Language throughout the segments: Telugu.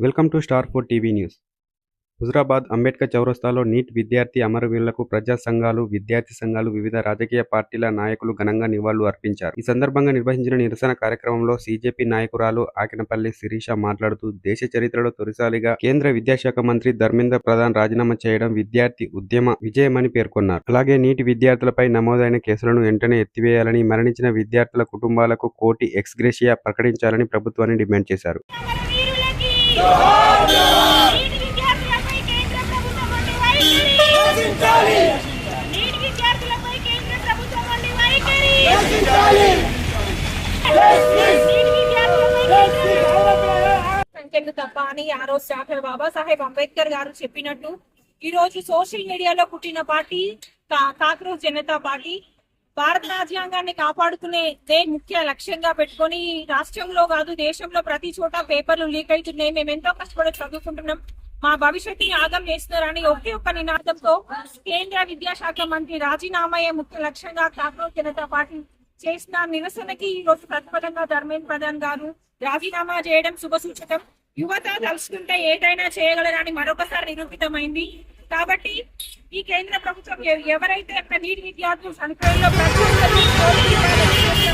Welcome to star 4 TV news. Huzurabad Ambedkar చౌరస్తాలో నీట్ విద్యార్థి అమరవీరులకు ప్రజా సంఘాలు, విద్యార్థి సంఘాలు, వివిధ రాజకీయ పార్టీల నాయకులు ఘనంగా నివాళులు అర్పించారు. ఈ సందర్భంగా నిర్వహించిన నిరసన కార్యక్రమంలో సీజేపీ నాయకురాలు ఆకినపల్లి శిరీష మాట్లాడుతూ, దేశ చరిత్రలో తొలిసారిగా కేంద్ర విద్యాశాఖ మంత్రి ధర్మేంద్ర ప్రధాన్ రాజీనామా చేయడం విద్యార్థి ఉద్యమ విజయమని పేర్కొన్నారు. అలాగే నీటి విద్యార్థులపై నమోదైన కేసులను వెంటనే ఎత్తివేయాలని, మరణించిన విద్యార్థుల కుటుంబాలకు కోటి ఎక్స్గ్రేషియా ప్రకటించాలని ప్రభుత్వాన్ని డిమాండ్ చేశారు. తప్ప అని ఆ రోజు డాక్టర్ బాబాసాహెబ్ అంబేద్కర్ గారు చెప్పినట్టు ఈ రోజు సోషల్ మీడియాలో పుట్టిన పార్టీ కాక్రోచ్ జనతా పార్టీ భారత రాజ్యాంగాన్ని కాపాడుకునేదే ముఖ్య లక్ష్యంగా పెట్టుకొని రాష్ట్రంలో కాదు దేశంలో ప్రతి చోట పేపర్లు లీక్ అవుతున్నాయి. మేము ఎంతో కష్టపడి చదువుకుంటున్నాం, మా భవిష్యత్తుని ఆగం చేస్తున్నారని ఒకే ఒక్క నినాదంతో కేంద్ర విద్యాశాఖ మంత్రి రాజీనామాయే ముఖ్య లక్ష్యంగా కాక్రోచ్ జనతా పార్టీ చేసిన నిరసనకి ఈ రోజు ప్రతిఫలంగా ధర్మేంద్ర ప్రధాన్ గారు రాజీనామా చేయడం శుభసూచకం. యువత తలుచుకుంటే ఏదైనా చేయగలరని మరొకసారి నిరూపితమైంది. కాబట్టి ఈ కేంద్ర ప్రభుత్వం ఎవరైతే అక్కడ నీటి విద్యార్థులు చనిపోయిలో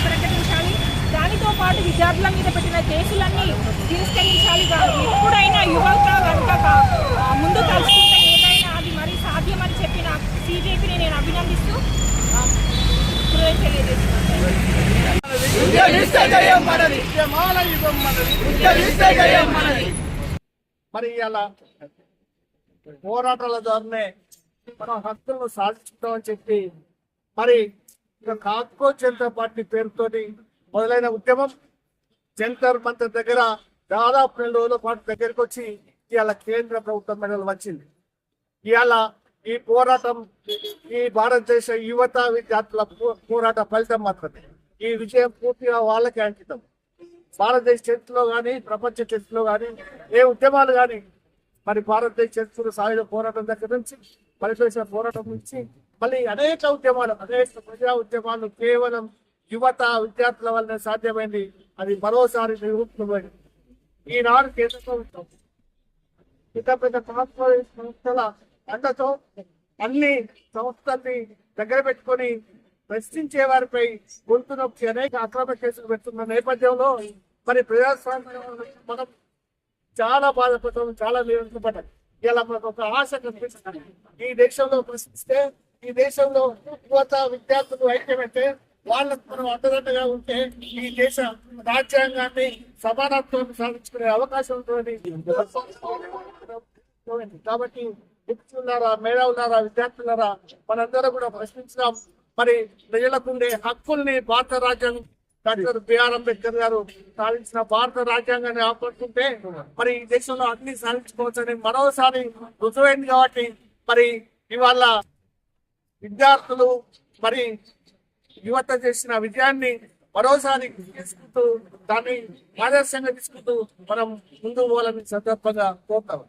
ప్రకటించాలి. దానితో పాటు విద్యార్థుల మీద పెట్టిన కేసులన్నీ తిరస్కరించాలి. ఎప్పుడైనా యువత కనుక ముందు తలుచుకుంటే ఏదైనా అది మరి సాధ్యమని చెప్పిన సీజేపీని నేను అభినందిస్తూ మరి ఇలా పోరాటాల ద్వారానే మనం హక్కులను సాధించుకుంటామని చెప్పి మరి కాక్రోచ్ జనతా పార్టీ పేరుతోటి మొదలైన ఉద్యమం జంతర్ మంతర్ దగ్గర దాదాపు 2 రోజుల పాటు దగ్గరికి వచ్చి ఇవాళ కేంద్ర ప్రభుత్వం మెడలు వచ్చింది. ఇవాళ ఈ పోరాటం ఈ భారతదేశ యువత విద్యార్థుల పోరాట ఫలితం మాత్రమే. ఈ విజయం పూర్తిగా వాళ్ళకే అంకితం. భారతదేశ చరిత్రలో కానీ ప్రపంచ చరిత్రలో కానీ ఏ ఉద్యమాలు కానీ మరి భారతదేశ చరిత్రలో సాయుధ పోరాటం దగ్గర నుంచి పరిశోధన పోరాటం నుంచి మళ్ళీ అనేక ఉద్యమాలు, అనేక ప్రజా ఉద్యమాలు కేవలం యువత విద్యార్థుల వల్లనే సాధ్యమైంది. అది మరోసారి నిరూపితమైంది. ఈనాడు కేంద్ర ప్రభుత్వం పెద్ద కార్పొరేట్ సంస్థల అండతో అన్ని సంస్థల్ని దగ్గర పెట్టుకొని ప్రశ్నించే వారిపై గొంతు నొక్కి అనేక అక్రమ కేసులు పెడుతున్న నేపథ్యంలో మరి ప్రజాస్వామ్యం మనం చాలా బాధపడతాం, చాలా నిరంతరపడ్డాం. ఇలా మనకు ఒక ఆశ కనిపిస్తుంది. ఈ దేశంలో ప్రశ్నిస్తే, ఈ దేశంలో యువత విద్యార్థులు ఐక్యమైతే, వాళ్ళకు మనం అండదండగా ఉంటే ఈ దేశ రాజ్యాంగాన్ని సమానత్వాన్ని సాధించుకునే అవకాశం ఉంటుంది. కాబట్టి వ్యక్తులారా, మేధావులారా, విద్యార్థులారా మనందరూ కూడా ప్రశ్నించడం మరి ప్రజలకుండే హక్కుల్ని భారత రాజ్యాంగం డాక్టర్ బిఆర్ అంబేద్కర్ గారు సాధించిన భారత రాజ్యాంగాన్ని ఆపడుతుంటే మరి ఈ దేశంలో అన్ని సాధించుకోవచ్చని మరోసారి రుజువైంది. కాబట్టి మరి ఇవాళ విద్యార్థులు మరి యువత చేసిన విజయాన్ని మరోసారి తీసుకుంటూ దాన్ని ఆదర్శంగా తీసుకుంటూ మనం ముందు పోవాలని సందర్భంగా కోరుతాం.